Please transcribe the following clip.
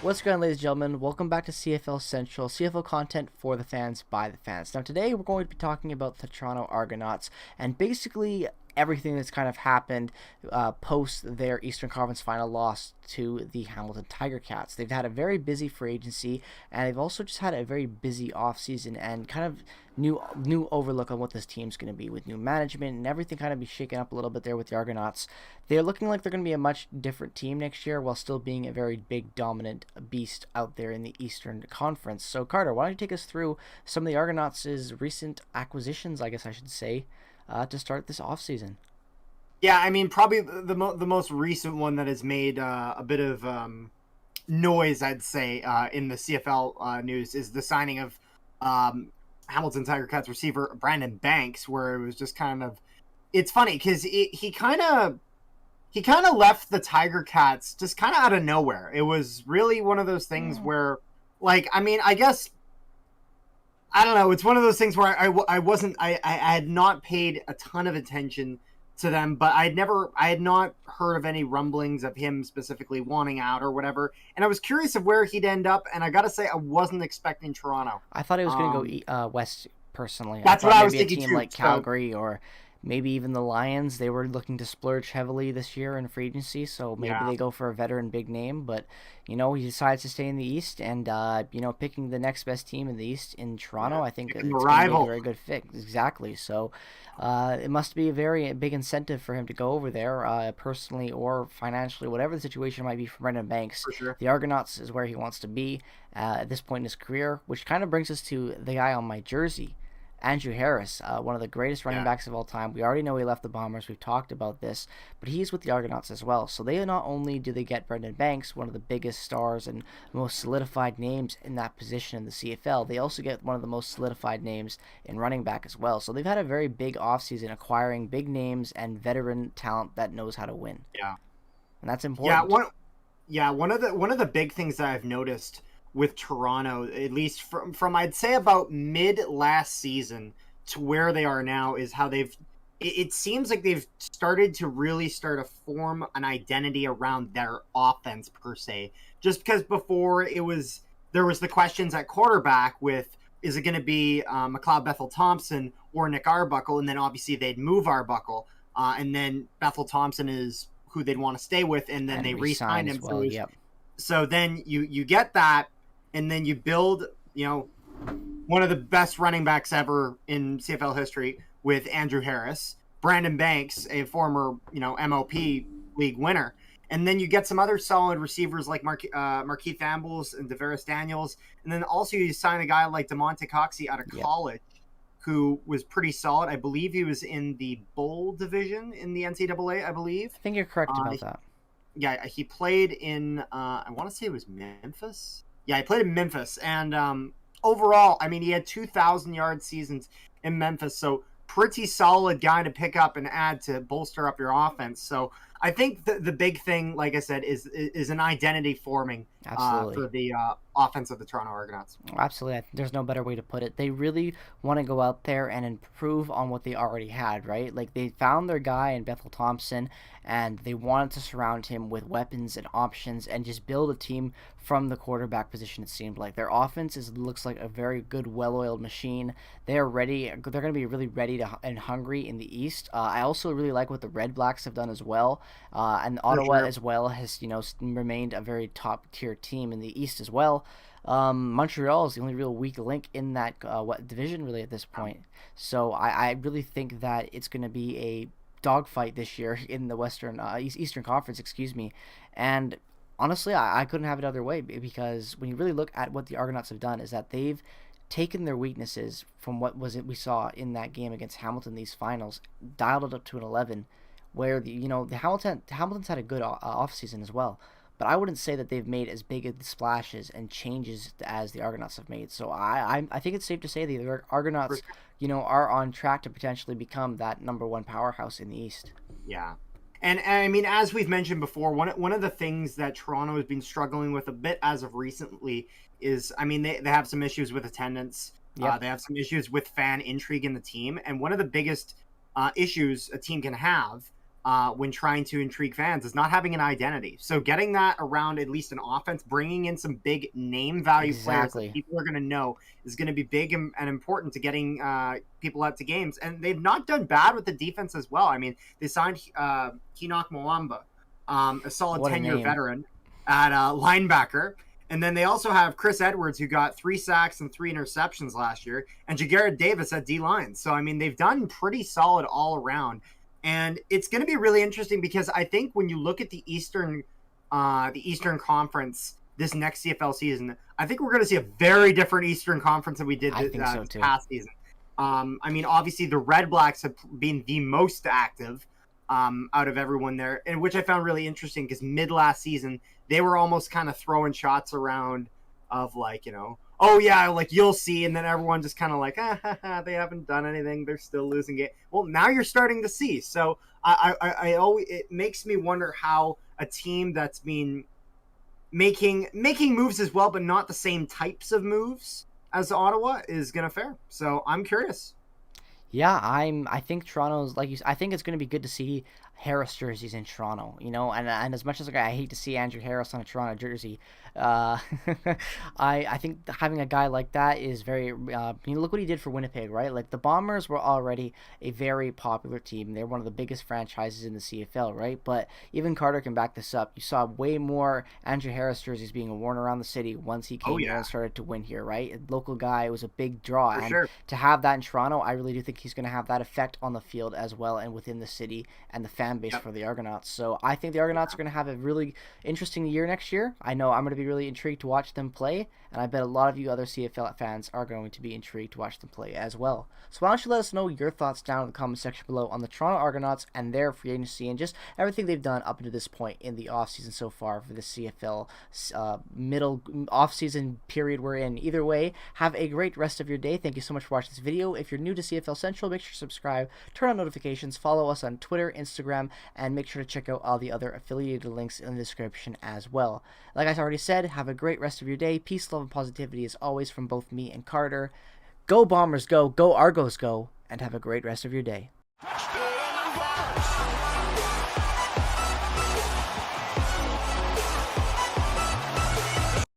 What's going on, ladies and gentlemen? Welcome back to CFL Central, CFL content for the fans, by the fans. Now today we're going to be talking about the Toronto Argonauts and basically everything that's kind of happened post their Eastern Conference final loss to the Hamilton Tiger Cats. They've had a very busy free agency, and they've also just had a very busy offseason and kind of new overlook on what this team's going to be with new management and everything kind of be shaken up a little bit there with the Argonauts. They're looking like they're going to be a much different team next year while still being a very big dominant beast out there in the Eastern Conference. So Carter, why don't you take us through some of the Argonauts' recent acquisitions, I guess I should say, to start this offseason? Yeah, I mean, probably the most recent one that has made a bit of noise, I'd say, in the CFL news is the signing of Hamilton Tiger Cats receiver Brandon Banks, where it was just kind of, it's funny because he kind of left the Tiger Cats just kind of out of nowhere. It was really one of those things where, like, I mean, I guess, I don't know. It's one of those things where I had not paid a ton of attention to them, but I had not heard of any rumblings of him specifically wanting out or whatever. And I was curious of where he'd end up. And I got to say, I wasn't expecting Toronto. I thought he was going to go west, personally. That's I what I was maybe thinking a team too, like Calgary or maybe even the Lions. They were looking to splurge heavily this year in free agency, so maybe they go for a veteran big name. But, you know, he decides to stay in the East, and, you know, picking the next best team in the East in Toronto, I think it's going to be a very good fit. Exactly. So it must be a very big incentive for him to go over there, personally or financially, whatever the situation might be for Brendan Banks. For sure. The Argonauts is where he wants to be at this point in his career, which kind of brings us to the guy on my jersey, Andrew Harris, one of the greatest running backs of all time. We already know he left the Bombers. We've talked about this, but he's with the Argonauts as well. So they not only do they get Brendan Banks, one of the biggest stars and most solidified names in that position in the CFL, they also get one of the most solidified names in running back as well. So they've had a very big offseason acquiring big names and veteran talent that knows how to win. Yeah. And that's important. One of the big things that I've noticed with Toronto, at least from I'd say about mid last season to where they are now, is how it seems like they've started to form an identity around their offense per se. Just because before there was the questions at quarterback with, is it going to be McLeod Bethel-Thompson or Nick Arbuckle? And then obviously they'd move Arbuckle, and then Bethel-Thompson is who they'd want to stay with, and then they re-signed him. Well, so then you get that, and then you build, you know, one of the best running backs ever in CFL history with Andrew Harris, Brandon Banks, a former, you know, MOP league winner. And then you get some other solid receivers like Markeith Ambles and Devaris Daniels. And then also you sign a guy like DeMonte Coxey out of college, who was pretty solid. I believe he was in the Bowl division in the NCAA, I believe. I think you're correct about that. Yeah, he played in, I want to say it was Memphis. Yeah, he played in Memphis, and overall, I mean, he had 2,000-yard seasons in Memphis, so pretty solid guy to pick up and add to bolster up your offense. So I think the big thing, like I said, is an identity forming for the offense of the Toronto Argonauts. Absolutely. There's no better way to put it. They really want to go out there and improve on what they already had, right? Like, they found their guy in Bethel-Thompson, and they wanted to surround him with weapons and options and just build a team from the quarterback position, it seemed like. Their offense looks like a very good, well-oiled machine. They're ready. They're going to be really ready and hungry in the East. I also really like what the Red Blacks have done as well. And Ottawa as well has, you know, remained a very top-tier team in the East as well. Montreal is the only real weak link in that division really at this point. So I really think that it's going to be a dogfight this year in the Eastern Conference, and honestly, I couldn't have it other way, because when you really look at what the Argonauts have done is that they've taken their weaknesses from what we saw in that game against Hamilton, these finals, dialed it up to an 11, where the Hamilton's had a good offseason as well, but I wouldn't say that they've made as big of splashes and changes as the Argonauts have made. So I think it's safe to say the Argonauts, you know, are on track to potentially become that number one powerhouse in the East. Yeah. And I mean, as we've mentioned before, one of the things that Toronto has been struggling with a bit as of recently is, I mean, they have some issues with attendance. They have some issues with fan intrigue in the team. And one of the biggest issues a team can have when trying to intrigue fans is not having an identity. So getting that around at least an offense, bringing in some big name value players that Exactly. people are going to know is going to be big and important to getting people out to games. And they've not done bad with the defense as well. I mean, they signed Kenock Mwamba, a solid What a 10-year name. veteran at linebacker. And then they also have Chris Edwards, who got 3 sacks and 3 interceptions last year, and Jagarrett Davis at D-line. So, I mean, they've done pretty solid all around. And it's going to be really interesting because I think when you look at the Eastern Conference this next CFL season, I think we're going to see a very different Eastern Conference than we did I think so this too. past season. I mean, obviously the Red Blacks have been the most active out of everyone there, and which I found really interesting because mid last season they were almost kind of throwing shots around of like, oh yeah, like you'll see, and then everyone just kind of like, they haven't done anything, they're still losing it. Well, now you're starting to see. So I always, it makes me wonder how a team that's been making moves as well, but not the same types of moves as Ottawa is gonna fare. So I'm curious. Yeah, I think Toronto's like you. I think it's going to be good to see Harris jerseys in Toronto. And as much as like, I hate to see Andrew Harris on a Toronto jersey, uh, I think having a guy like that is very. Look what he did for Winnipeg, right? Like the Bombers were already a very popular team. They're one of the biggest franchises in the CFL, right? But even Carter can back this up. You saw way more Andrew Harris jerseys being worn around the city once he Oh came here yeah, and started to win here, right? A local guy, it was a big draw, for and sure. to have that in Toronto, I really do think he's going to have that effect on the field as well and within the city and the fan base Yep. for the Argonauts. So I think the Argonauts are going to have a really interesting year next year. I know I'm going to be really intrigued to watch them play, and I bet a lot of you other CFL fans are going to be intrigued to watch them play as well. So why don't you let us know your thoughts down in the comment section below on the Toronto Argonauts and their free agency and just everything they've done up to this point in the offseason so far for the CFL middle offseason period we're in. Either way, have a great rest of your day. Thank you so much for watching this video. If you're new to CFL Central, make sure to subscribe, turn on notifications, follow us on Twitter, Instagram, and make sure to check out all the other affiliated links in the description as well. Like I already said, have a great rest of your day. Peace, love, and positivity as always from both me and Carter. Go Bombers, go! Go Argos, go! And have a great rest of your day.